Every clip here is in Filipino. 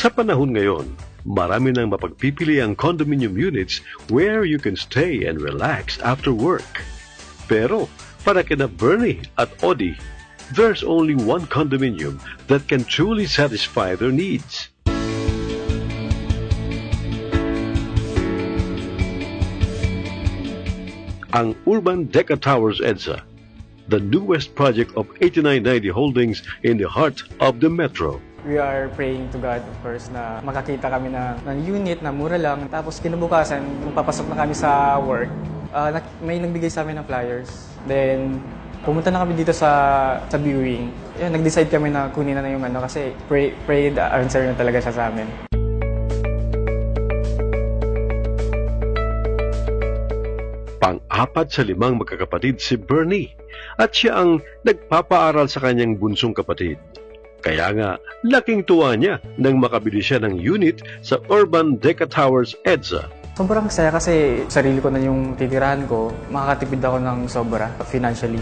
Sa panahon ngayon, marami nang mapagpipili ang condominium units where you can stay and relax after work. Pero para kina Bernie at Audie, there's only one condominium that can truly satisfy their needs. Ang Urban Deca Towers EDSA, the newest project of 8990 Holdings in the heart of the metro. We are praying to God, of course, na makakita kami ng unit na mura lang. Tapos kinabukasan, nung papasok na kami sa work, may nagbigay sa amin ng flyers. Then, pumunta na kami dito sa viewing. Yun, nag-decide kami na kunin na yung kasi pray the answer na talaga siya sa amin. Pang-apat sa 5 magkakapatid si Bernie at siya ang nagpapaaral sa kanyang bunsong kapatid. Kaya nga, laking tuwa niya nang makabili siya ng unit sa Urban Deca Towers EDSA. Sobrang saya kasi sarili ko na yung titirahan ko, makakatipid ako ng sobra financially.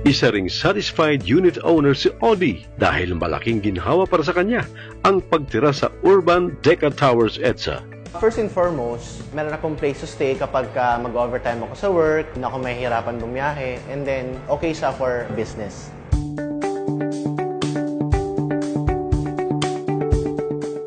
Isa ring satisfied unit owner si Audie dahil malaking ginhawa para sa kanya ang pagtira sa Urban Deca Towers EDSA. First and foremost, meron akong place to stay kapag mag-overtime ako sa work, na ako mahihirapan bumiyahe, and then okay siya for business.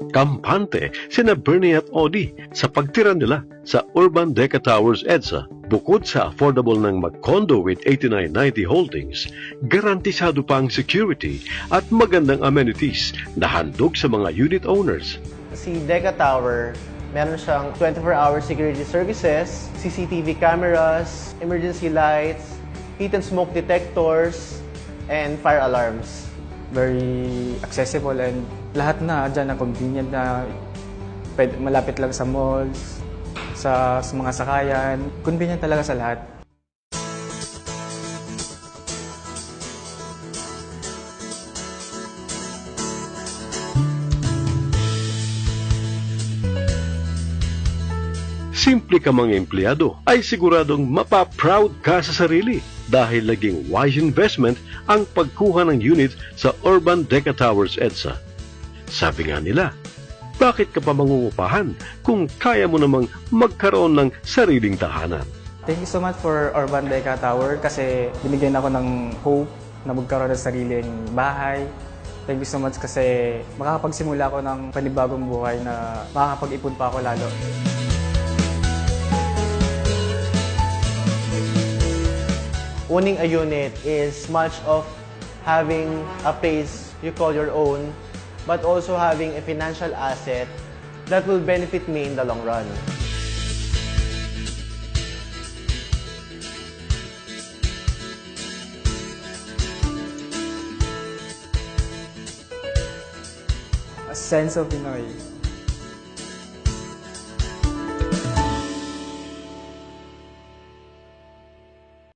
Kampante sina Bernie at Audie sa pagtira nila sa Urban Deca Towers EDSA. Bukod sa affordable ng mag-condo with 8990 Holdings, garantisado pa ang security at magandang amenities na handog sa mga unit owners. Si Deca Tower, meron siyang 24-hour security services, CCTV cameras, emergency lights, heat and smoke detectors, and fire alarms. Very accessible and lahat na dyan na convenient na malapit lang sa malls, sa mga sakayan. Convenient talaga sa lahat. Simple ka mga empleyado ay siguradong mapaproud ka sa sarili dahil naging wise investment ang pagkuha ng unit sa Urban Deca Towers EDSA. Sabi nga nila, bakit ka pa mangungupahan kung kaya mo namang magkaroon ng sariling tahanan? Thank you so much for Urban Deca Tower kasi binigyan ako ng hope na magkaroon ng sariling bahay. Thank you so much kasi makakapagsimula ako ng panibagong buhay na makakapag-ipon pa ako lalo. Owning a unit is much of having a place you call your own, but also having a financial asset that will benefit me in the long run. A sense of Pinoy.